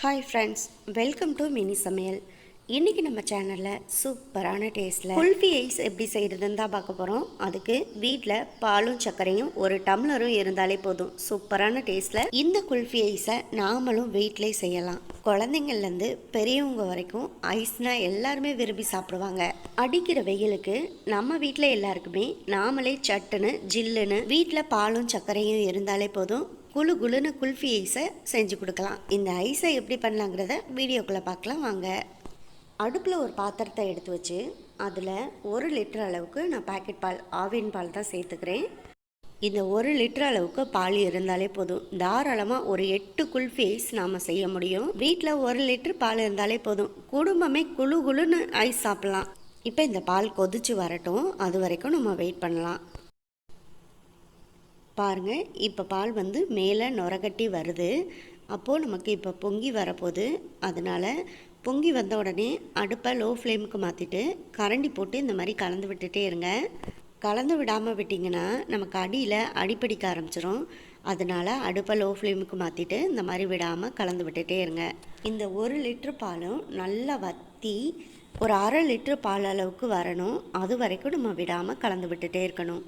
Hi friends, welcome to mini சமையல். இன்றைக்கி நம்ம சேனலில் சூப்பரான டேஸ்ட்டில் குல்ஃபி ஐஸ் எப்படி செய்கிறதுன்னு தான் பார்க்க போகிறோம். அதுக்கு வீட்டில் பாலும் சர்க்கரையும் ஒரு டம்ளரும் இருந்தாலே போதும். சூப்பரான டேஸ்ட்டில் இந்த குல்ஃபி ஐஸை நாமளும் வீட்டிலே செய்யலாம். குழந்தைங்கள்லேருந்து பெரியவங்க வரைக்கும் ஐஸ்னால் எல்லாருமே விரும்பி சாப்பிடுவாங்க. அடிக்கிற வெயிலுக்கு நம்ம வீட்டில் எல்லாருக்குமே நாமளே சட்டுன்னு ஜில்லுன்னு வீட்டில் பாலும் சர்க்கரையும் இருந்தாலே போதும், குழு குழுன்னு குல்ஃபி ஐஸை செஞ்சு கொடுக்கலாம். இந்த ஐஸை எப்படி பண்ணலாங்கிறத வீடியோக்குள்ளே பார்க்கலாம் வாங்க. அடுப்பில் ஒரு பாத்திரத்தை எடுத்து வச்சு அதில் 1 லிட்டர் அளவுக்கு நான் பாக்கெட் பால், ஆவின் பால் தான் சேர்த்துக்கிறேன். இந்த 1 லிட்டர் அளவுக்கு பால் இருந்தாலே போதும், தாராளமாக ஒரு 8 குல்ஃபி ஐஸ் நாம் செய்ய முடியும். வீட்டில் 1 லிட்டர் பால் இருந்தாலே போதும், குடும்பமே குழு குழுன்னு ஐஸ் சாப்பிட்லாம். இப்போ இந்த பால் கொதிச்சு வரட்டும், அது வரைக்கும் நம்ம வெயிட் பண்ணலாம். பாருங்கள், இப்போ பால் வந்து மேலே நுரகட்டி வருது. அப்போது நமக்கு இப்போ பொங்கி வரப்போகுது. அதனால் பொங்கி வந்த உடனே அடுப்பை லோ ஃப்ளேமுக்கு மாற்றிட்டு கரண்டி போட்டு இந்த மாதிரி கலந்து விட்டுட்டே இருங்க. கலந்து விடாமல் விட்டிங்கன்னா நமக்கு அடியில் அடிப்பிடிக்க ஆரம்பிச்சிடும். அதனால் அடுப்பை லோ ஃப்ளேமுக்கு மாற்றிட்டு இந்த மாதிரி விடாமல் கலந்து விட்டுட்டே இருங்க. இந்த 1 லிட்டர் பாலும் நல்லா வற்றி ஒரு 1/2 லிட்டர் பால் அளவுக்கு வரணும். அது வரைக்கும் நம்ம விடாமல் கலந்து விட்டுட்டே இருக்கணும்.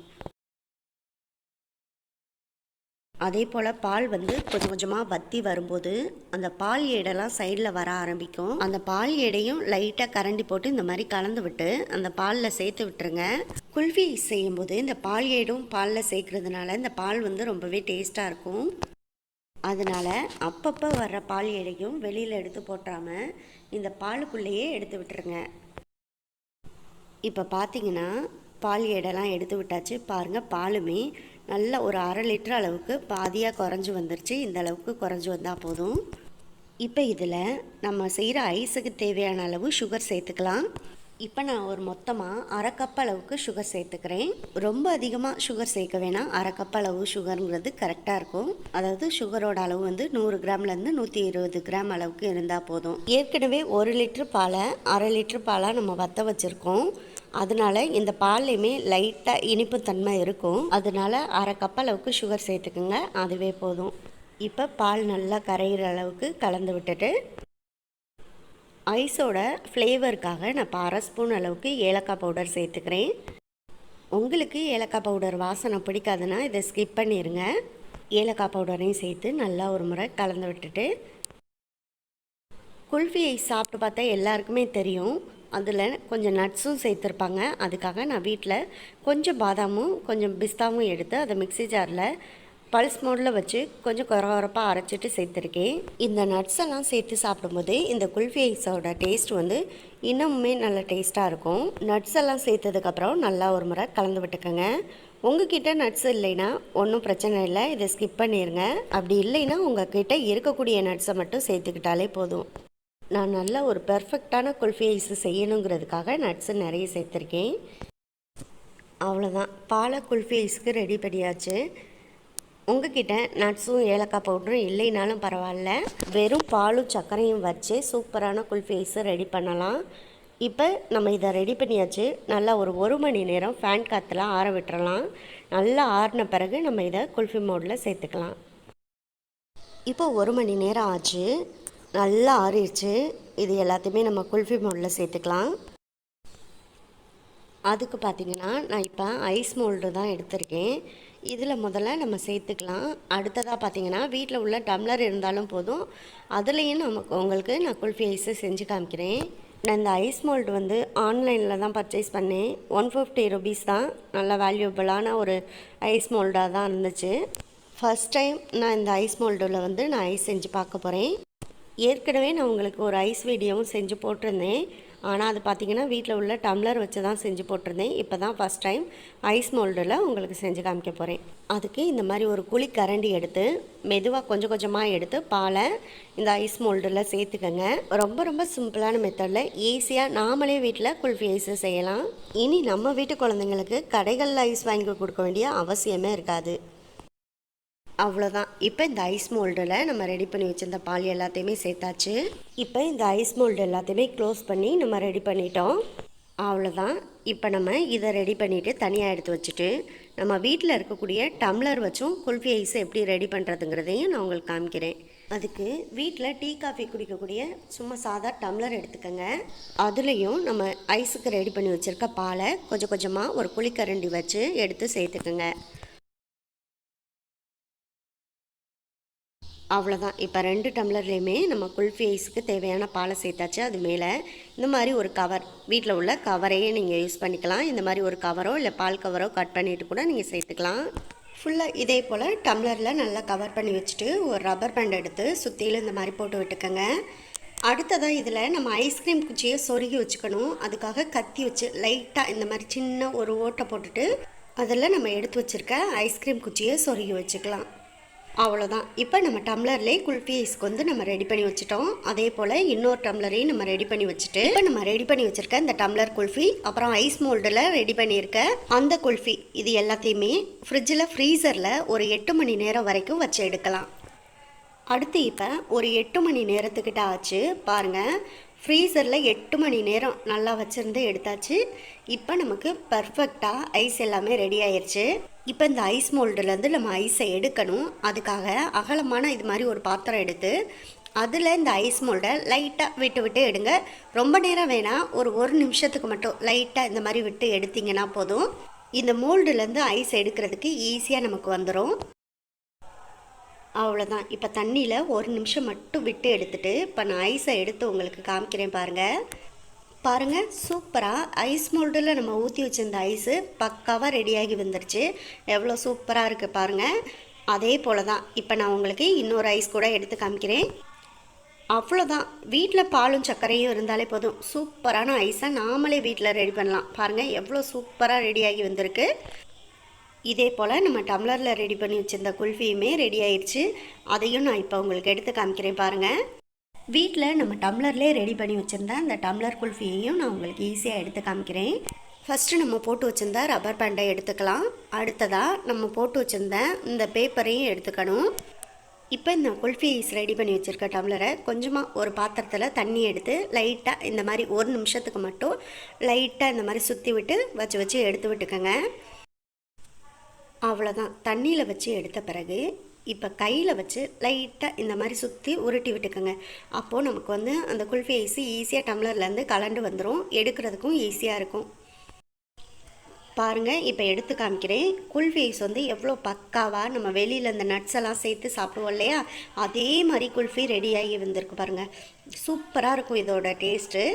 அதே போல் பால் வந்து கொஞ்சம் கொஞ்சமாக வற்றி வரும்போது அந்த பால் ஏடெல்லாம் சைடில் வர ஆரம்பிக்கும். அந்த பால் ஏடையும் லைட்டாக கரண்டி போட்டு இந்த மாதிரி கலந்து விட்டு அந்த பாலில் சேர்த்து விட்டுருங்க. குல்ஃபி செய்யும்போது இந்த பால் ஏடும் பாலில் சேர்க்கறதுனால இந்த பால் வந்து ரொம்பவே டேஸ்ட்டாக இருக்கும். அதனால் அப்பப்போ வர்ற பால் ஏடையும் வெளியில் எடுத்து போட்டாமல் இந்த பாலுக்குள்ளேயே எடுத்து விட்டுருங்க. இப்போ பார்த்தீங்கன்னா பால் ஏடெல்லாம் எடுத்து விட்டாச்சு. பாருங்கள், பாலுமே நல்ல ஒரு 1/2 லிட்டர் அளவுக்கு பாதியாக குறைஞ்சி வந்துருச்சு. இந்த அளவுக்கு குறைஞ்சி வந்தால் போதும். இப்போ இதில் நம்ம செய்கிற ஐஸுக்கு தேவையான அளவு சுகர் சேர்த்துக்கலாம். இப்போ நான் ஒரு மொத்தமாக 1/2 கப் அளவுக்கு சுகர் சேர்த்துக்கிறேன். ரொம்ப அதிகமாக சுகர் சேர்க்க வேணாம். 1/2 கப் அளவு சுகருங்கிறது கரெக்டாக இருக்கும். அதாவது சுகரோட அளவு வந்து 100 கிராம்லேருந்து 120 கிராம் அளவுக்கு இருந்தால் போதும். ஏற்கனவே 1 லிட்டர் பாலை 1/2 லிட்டர் பாலாக நம்ம வற்ற வச்சுருக்கோம். அதனால் இந்த பால்லையுமே லைட்டாக இனிப்பு தன்மை இருக்கும். அதனால் 1/2 கப் அளவுக்கு சுகர் சேர்த்துக்குங்க, அதுவே போதும். இப்போ பால் நல்லா கரைகிற அளவுக்கு கலந்து விட்டுட்டு ஐஸோட ஃப்ளேவருக்காக நான் 1/2 ஸ்பூன் அளவுக்கு ஏலக்காய் பவுடர் சேர்த்துக்கிறேன். உங்களுக்கு ஏலக்காய் பவுடர் வாசனை பிடிக்காதுன்னா இதை ஸ்கிப் பண்ணிடுங்க. ஏலக்காய் பவுடரையும் சேர்த்து நல்லா ஒரு முறை கலந்து விட்டுட்டு குல்ஃபி ஐஸ் சாப்பிட்டு பார்த்தா எல்லாருக்குமே தெரியும், அதில் கொஞ்சம் நட்ஸும் சேர்த்துருப்பாங்க. அதுக்காக நான் வீட்டில் கொஞ்சம் பாதாமும் கொஞ்சம் பிஸ்தாவும் எடுத்து அதை மிக்ஸி ஜாரில் பல்ஸ் மோடில் வச்சு கொஞ்சம் குறப்பாக அரைச்சிட்டு சேர்த்துருக்கேன். இந்த நட்ஸ் எல்லாம் சேர்த்து சாப்பிடும்போது இந்த குல்ஃபி ஐஸோட டேஸ்ட் வந்து இன்னமுமே நல்ல டேஸ்ட்டாக இருக்கும். நட்ஸ் எல்லாம் சேர்த்ததுக்கப்புறம் நல்லா ஒரு முறை கலந்து விட்டுக்கோங்க. உங்ககிட்ட நட்ஸ் இல்லைன்னா ஒன்றும் பிரச்சனை இல்லை, இதை ஸ்கிப் பண்ணிடுங்க. அப்படி இல்லைன்னா உங்ககிட்ட இருக்கக்கூடிய நட்ஸை மட்டும் சேர்த்துக்கிட்டாலே போதும். நான் நல்ல ஒரு பெர்ஃபெக்டான குல்ஃபி ஐஸ் செய்யணுங்கிறதுக்காக நட்ஸு நிறைய சேர்த்துருக்கேன். அவ்வளோதான், பாலை குல்ஃபி ஐஸுக்கு ரெடி பண்ணியாச்சு. உங்ககிட்ட நட்ஸும் ஏலக்காய் பவுடரும் இல்லைனாலும் பரவாயில்ல, வெறும் பாலும் சர்க்கரையும் வச்சு சூப்பரான குல்ஃபி ஐஸை ரெடி பண்ணலாம். இப்போ நம்ம இதை ரெடி பண்ணியாச்சு. நல்லா ஒரு 1 மணி நேரம் ஃபேன் காற்றுல ஆற விட்டுறலாம். நல்லா ஆறின பிறகு நம்ம இதை குல்ஃபி மோடில் சேர்த்துக்கலாம். இப்போ 1 மணி நேரம் ஆச்சு, நல்லா ஆறிடுச்சு. இது எல்லாத்தையுமே நம்ம குல்ஃபி மோல்டில் சேர்த்துக்கலாம். அதுக்கு பார்த்திங்கன்னா நான் இப்போ ஐஸ் மோல்டு தான் எடுத்திருக்கேன். இதில் முதல்ல நம்ம சேர்த்துக்கலாம். அடுத்ததாக பார்த்திங்கன்னா வீட்டில் உள்ள டம்ளர் இருந்தாலும் போதும், அதுலேயும் உங்களுக்கு நான் குல்ஃபி ஐஸை செஞ்சு காமிக்கிறேன். நான் இந்த ஐஸ் மோல்டு வந்து ஆன்லைனில் தான் பர்ச்சேஸ் பண்ணேன். 150 ருபீஸ் தான். நல்ல வேல்யூபிளான ஒரு ஐஸ் மோல்டாக தான் இருந்துச்சு. ஃபஸ்ட் டைம் நான் இந்த ஐஸ் மோல்டில் வந்து நான் ஐஸ் செஞ்சு பார்க்க போகிறேன். ஏற்கனவே நான் உங்களுக்கு ஒரு ஐஸ் வீடியோவும் செஞ்சு போட்டிருந்தேன். ஆனால் அது பார்த்திங்கன்னா வீட்டில் உள்ள டம்ளர் வச்சு தான் செஞ்சு போட்டிருந்தேன். இப்போ தான் ஃபஸ்ட் டைம் ஐஸ் மோல்டில் உங்களுக்கு செஞ்சு காமிக்க போகிறேன். அதுக்கு இந்த மாதிரி ஒரு குழி கரண்டி எடுத்து மெதுவாக கொஞ்சம் கொஞ்சமாக எடுத்து பாலை இந்த ஐஸ் மோல்டில் சேர்த்துக்கங்க. ரொம்ப ரொம்ப சிம்பிளான மெத்தடில் ஈஸியாக நாமளே வீட்டில் குல்ஃபி ஐஸை செய்யலாம். இனி நம்ம வீட்டு குழந்தைங்களுக்கு கடைகளில் ஐஸ் வாங்கி கொடுக்க வேண்டிய அவசியமே இருக்காது. அவ்வளோதான். இப்போ இந்த ஐஸ் மோல்டில் நம்ம ரெடி பண்ணி வச்சுருந்த பால் எல்லாத்தையுமே சேர்த்தாச்சு. இப்போ இந்த ஐஸ் மோல்டு எல்லாத்தையுமே க்ளோஸ் பண்ணி நம்ம ரெடி பண்ணிட்டோம். அவ்வளோதான். இப்போ நம்ம இதை ரெடி பண்ணிவிட்டு தனியாக எடுத்து வச்சுட்டு நம்ம வீட்டில் இருக்கக்கூடிய டம்ளர் வச்சும் குல்ஃபி ஐஸை எப்படி ரெடி பண்ணுறதுங்கிறதையும் நான் உங்களுக்கு காமிக்கிறேன். அதுக்கு வீட்டில் டீ காஃபி குடிக்கக்கூடிய சும்மா சாதா டம்ளர் எடுத்துக்கோங்க. அதுலேயும் நம்ம ஐஸுக்கு ரெடி பண்ணி வச்சுருக்க பாலை கொஞ்சம் கொஞ்சமாக ஒரு குழிக்கரண்டி வச்சு எடுத்து சேர்த்துக்குங்க. அவ்வளோதான். இப்போ 2 டம்ளர்லேயுமே நம்ம குல்ஃபி ஐஸுக்கு தேவையான பாலை சேர்த்தாச்சு. அது மேலே இந்த மாதிரி ஒரு கவர், வீட்டில் உள்ள கவரையே நீங்கள் யூஸ் பண்ணிக்கலாம். இந்த மாதிரி ஒரு கவரோ இல்லை பால் கவரோ கட் பண்ணிவிட்டு கூட நீங்கள் சேர்த்துக்கலாம். ஃபுல்லாக இதே போல் டம்ளரில் நல்லா கவர் பண்ணி வச்சுட்டு ஒரு ரப்பர் பேண்ட் எடுத்து சுற்றிலும் இந்த மாதிரி போட்டு விட்டுக்கோங்க. அடுத்ததாக இதில் நம்ம ஐஸ்கிரீம் குச்சியை சொருகி வச்சுக்கணும். அதுக்காக கத்தி வச்சு லைட்டாக இந்த மாதிரி சின்ன ஒரு ஓட்டை போட்டுட்டு அதில் நம்ம எடுத்து வச்சுருக்க ஐஸ்கிரீம் குச்சியை சொருகி வச்சுக்கலாம். அவ்வளோதான். இப்போ நம்ம டம்ளர்லேயே குல்ஃபி ஐஸ்க்கு வந்து நம்ம ரெடி பண்ணி வச்சுட்டோம். அதே போல் இன்னொரு டம்ளரையும் நம்ம ரெடி பண்ணி வச்சுட்டு இப்போ நம்ம ரெடி பண்ணி வச்சுருக்க இந்த டம்ளர் குல்ஃபி, அப்புறம் ஐஸ் மோல்டில் ரெடி பண்ணியிருக்க அந்த குல்ஃபி, இது எல்லாத்தையுமே ஃப்ரிட்ஜில் ஃப்ரீசரில் ஒரு 8 மணி நேரம் வரைக்கும் வச்சு எடுக்கலாம். அடுத்து இப்போ ஒரு 8 மணி நேரத்துக்கிட்ட ஆச்சு பாருங்கள். ஃப்ரீசரில் 8 மணி நேரம் நல்லா வச்சுருந்து எடுத்தாச்சு. இப்போ நமக்கு பர்ஃபெக்டாக ஐஸ் எல்லாமே ரெடி ஆயிடுச்சு. இப்போ இந்த ஐஸ் மோல்டுலேருந்து நம்ம ஐஸை எடுக்கணும். அதுக்காக அகலமான இது மாதிரி ஒரு பாத்திரம் எடுத்து அதில் இந்த ஐஸ் மோல்டை லைட்டாக விட்டு விட்டு எடுங்க. ரொம்ப நேரம் வேணாம், ஒரு நிமிஷத்துக்கு மட்டும் லைட்டாக இந்த மாதிரி விட்டு எடுத்திங்கன்னா போதும். இந்த மோல்டுலேருந்து ஐஸ் எடுக்கிறதுக்கு ஈஸியாக நமக்கு வந்துடும். அவ்வளோதான். இப்போ தண்ணியில் 1 நிமிஷம் மட்டும் விட்டு எடுத்துகிட்டு இப்போ நான் ஐஸை எடுத்து உங்களுக்கு காமிக்கிறேன் பாருங்கள். சூப்பராக ஐஸ் மோல்டில் நம்ம ஊற்றி வச்சிருந்த ஐஸு பக்காவாக ரெடியாகி வந்துருச்சு. எவ்வளோ சூப்பராக இருக்குது பாருங்கள். அதே போல் தான் இப்போ நான் உங்களுக்கு இன்னொரு ஐஸ் கூட எடுத்து காமிக்கிறேன். அவ்வளோதான். வீட்டில் பாலும் சர்க்கரையும் இருந்தாலே போதும், சூப்பரான ஐஸை நாமளே வீட்டில் ரெடி பண்ணலாம். பாருங்கள் எவ்வளோ சூப்பராக ரெடியாகி வந்திருக்கு. இதே போல் நம்ம டம்ளரில் ரெடி பண்ணி வச்சுருந்த குல்ஃபியுமே ரெடி ஆயிடுச்சு. அதையும் நான் இப்போ உங்களுக்கு எடுத்து காமிக்கிறேன் பாருங்கள். வீட்டில் நம்ம டம்ளர்லேயே ரெடி பண்ணி வச்சுருந்த அந்த டம்ளர் குல்ஃபியையும் நான் உங்களுக்கு ஈஸியாக எடுத்து காமிக்கிறேன். ஃபஸ்ட்டு நம்ம போட்டு வச்சுருந்த ரப்பர் பேண்டை எடுத்துக்கலாம். அடுத்ததாக நம்ம போட்டு வச்சுருந்த இந்த பேப்பரையும் எடுத்துக்கணும். இப்போ இந்த குல்ஃபி ஐஸ் ரெடி பண்ணி வச்சுருக்க டம்ளரை கொஞ்சமாக ஒரு பாத்திரத்தில் தண்ணி எடுத்து லைட்டாக இந்த மாதிரி 1 நிமிஷத்துக்கு மட்டும் லைட்டாக இந்த மாதிரி சுற்றி விட்டு வச்சு எடுத்து விட்டுக்கோங்க. அவ்வளோதான். தண்ணியில் வச்சு எடுத்த பிறகு இப்போ கையில் வச்சு லைட்டாக இந்த மாதிரி சுற்றி உருட்டி விட்டுக்கோங்க. அப்போது நமக்கு வந்து அந்த குல்ஃபி ஐஸு ஈஸியாக டம்ளர்லேருந்து கலண்டு வந்துடும், எடுக்கிறதுக்கும் ஈஸியாக இருக்கும். பாருங்கள் இப்போ எடுத்து காமிக்கிறேன். குல்ஃபி ஐஸ் வந்து எவ்வளோ பக்காவாக நம்ம வெளியில் இந்த நட்ஸ் எல்லாம் சேர்த்து சாப்பிடுவோம் இல்லையா, அதே மாதிரி குல்ஃபி ரெடியாகி வந்திருக்கு பாருங்கள். சூப்பராக இருக்கும் இதோட டேஸ்ட்டு.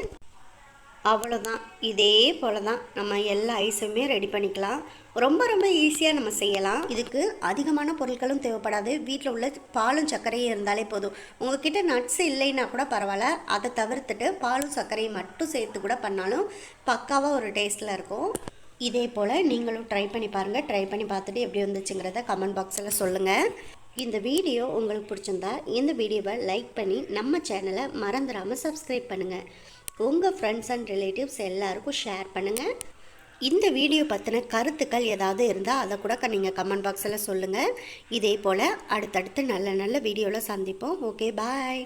அவ்வளோதான். இதே போல் தான் நம்ம எல்லா ஐஸுமே ரெடி பண்ணிக்கலாம். ரொம்ப ரொம்ப ஈஸியாக நம்ம செய்யலாம். இதுக்கு அதிகமான பொருட்களும் தேவைப்படாது. வீட்டில் உள்ள பாலும் சர்க்கரையும் இருந்தாலே போதும். உங்கள்கிட்ட நட்ஸ் இல்லைன்னா கூட பரவாயில்ல, அதை தவிர்த்துட்டு பாலும் சர்க்கரையும் மட்டும் சேர்த்து கூட பண்ணாலும் பக்காவாக ஒரு டேஸ்ட்டில் இருக்கும். இதே போல் நீங்களும் ட்ரை பண்ணி பாருங்கள். ட்ரை பண்ணி பார்த்துட்டு எப்படி வந்துச்சுங்கிறத கமெண்ட் பாக்ஸில் சொல்லுங்கள். இந்த வீடியோ உங்களுக்கு பிடிச்சிருந்தா இந்த வீடியோவை லைக் பண்ணி நம்ம சேனலை மறந்துடாமல் சப்ஸ்கிரைப் பண்ணுங்கள். உங்கள் ஃப்ரெண்ட்ஸ் அண்ட் ரிலேட்டிவ்ஸ் எல்லாருக்கும் ஷேர் பண்ணுங்கள். இந்த வீடியோ பற்றின கருத்துக்கள் ஏதாவது இருந்தால் அதை கூட நீங்கள் கமெண்ட் பாக்ஸில் சொல்லுங்கள். இதே போல் அடுத்தடுத்து நல்ல நல்ல வீடியோவில் சந்திப்போம். ஓகே, பாய்.